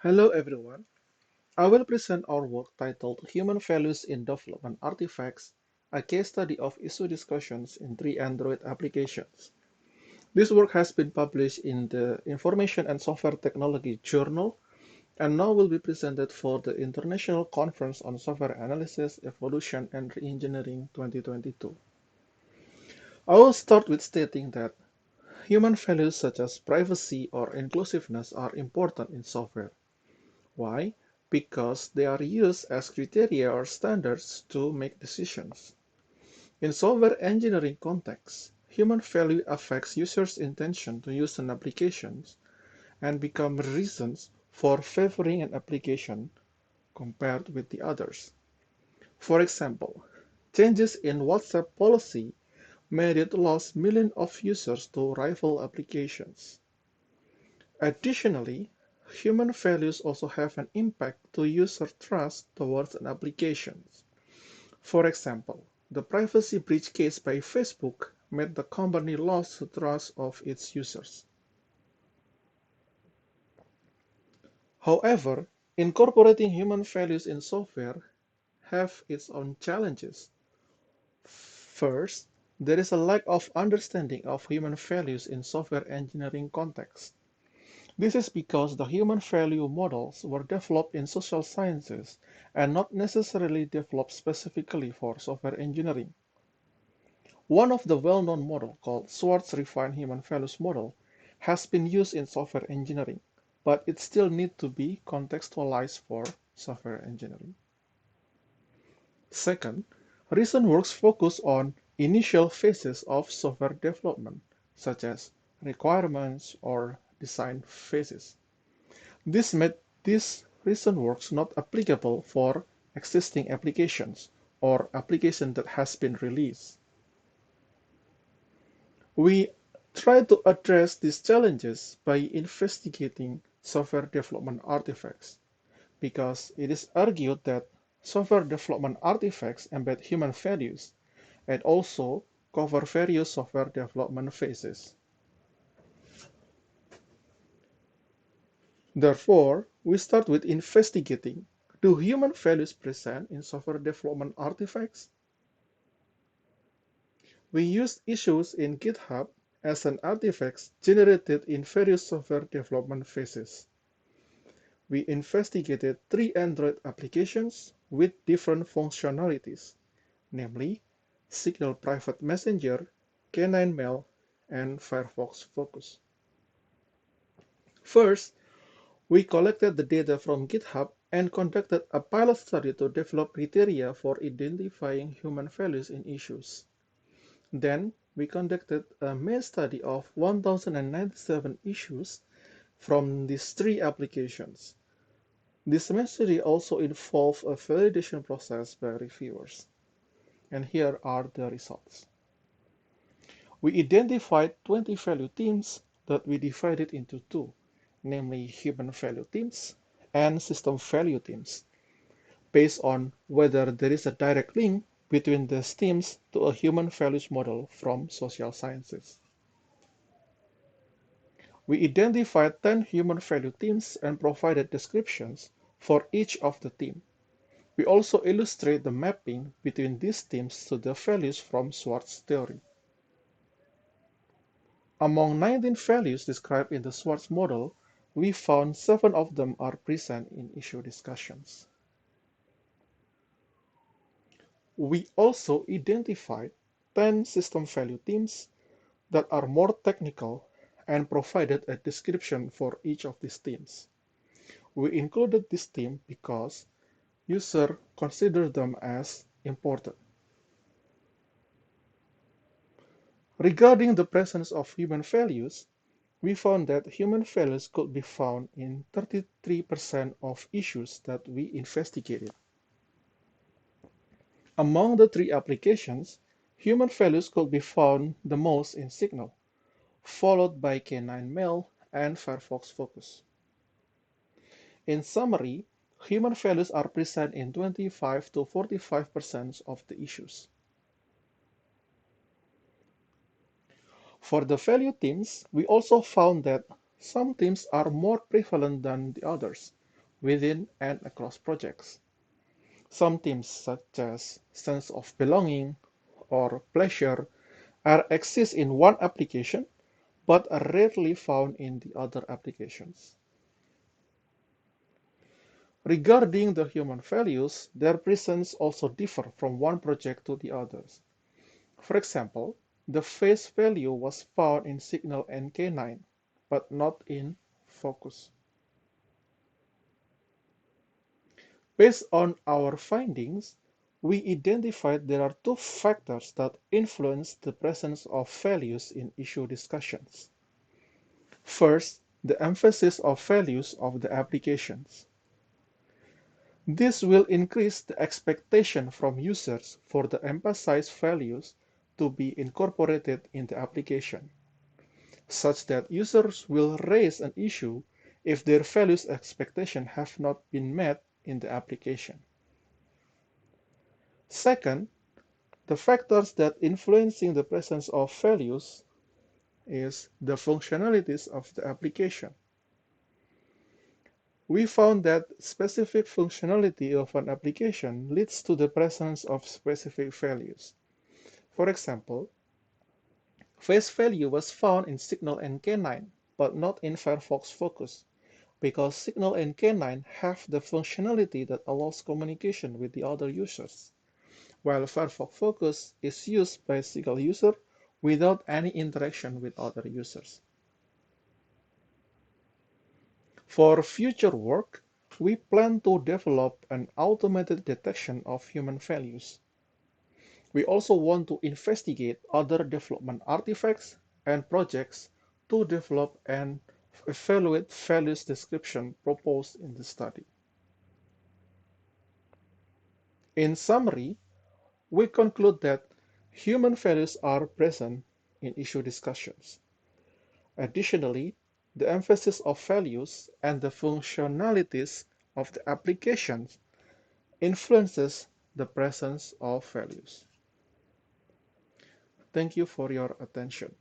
Hello everyone. I will present our work titled Human Values in Development Artifacts, a case study of issue discussions in three Android applications. This work has been published in the Information and Software Technology Journal and now will be presented for the International Conference on Software Analysis, Evolution, and Reengineering 2022. I will start with stating that human values such as privacy or inclusiveness are important in software. Why? Because they are used as criteria or standards to make decisions. In software engineering contexts, human value affects users' intention to use an application and become reasons for favoring an application compared with the others. For example, changes in WhatsApp policy made it lose millions of users to rival applications. Additionally, human values also have an impact to user trust towards an application. For example, the privacy breach case by Facebook made the company lose the trust of its users. However, incorporating human values in software have its own challenges. First, there is a lack of understanding of human values in software engineering contexts. This is because the human value models were developed in social sciences and not necessarily developed specifically for software engineering. One of the well-known models, called Schwartz Refined Human Values Model, has been used in software engineering, but it still needs to be contextualized for software engineering. Second, recent works focus on initial phases of software development, such as requirements or design phases. This made these recent works not applicable for existing applications or applications that has been released. We try to address these challenges by investigating software development artifacts, because it is argued that software development artifacts embed human values and also cover various software development phases. Therefore, we start with investigating, do human values present in software development artifacts? We used issues in GitHub as an artifacts generated in various software development phases. We investigated three Android applications with different functionalities, namely Signal Private Messenger, Canine Mail, and Firefox Focus. First, we collected the data from GitHub and conducted a pilot study to develop criteria for identifying human values in issues. Then, we conducted a main study of 1,097 issues from these three applications. This main study also involved a validation process by reviewers. And here are the results. We identified 20 value teams that we divided into two, namely human value teams and system value teams, based on whether there is a direct link between these teams to a human values model from social sciences. We identified 10 human value teams and provided descriptions for each of the teams. We also illustrate the mapping between these teams to the values from Schwartz theory. Among 19 values described in the Schwartz model, we found 7 of them are present in issue discussions. We also identified 10 system value teams that are more technical and provided a description for each of these teams. We included this team because users consider them as important. Regarding the presence of human values, we found that human values could be found in 33% of issues that we investigated. Among the three applications, human values could be found the most in Signal, followed by Canine Mail and Firefox Focus. In summary, human values are present in 25 to 45% of the issues. For the value teams, we also found that some teams are more prevalent than the others. within and across projects. Some themes such as sense of belonging or pleasure exist in one application but are rarely found in the other applications. Regarding the human values, their presence also differ from one project to the others. For example, the face value was found in Signal and K9, but not in Focus. Based on our findings, we identified there are two factors that influence the presence of values in issue discussions. First, the emphasis of values of the applications. This will increase the expectation from users for the emphasized values to be incorporated in the application, such that users will raise an issue if their values expectations have not been met in the application. Second, the factors that influencing the presence of values is the functionalities of the application. We found that specific functionality of an application leads to the presence of specific values. For example, face value was found in Signal and K9, but not in Firefox Focus, because Signal and K9 have the functionality that allows communication with the other users, while Firefox Focus is used by a single user without any interaction with other users. For future work, we plan to develop an automated detection of human values. We also want to investigate other development artifacts and projects to develop and evaluate values description proposed in the study. In summary, we conclude that human values are present in issue discussions. Additionally, the emphasis of values and the functionalities of the applications influences the presence of values. Thank you for your attention.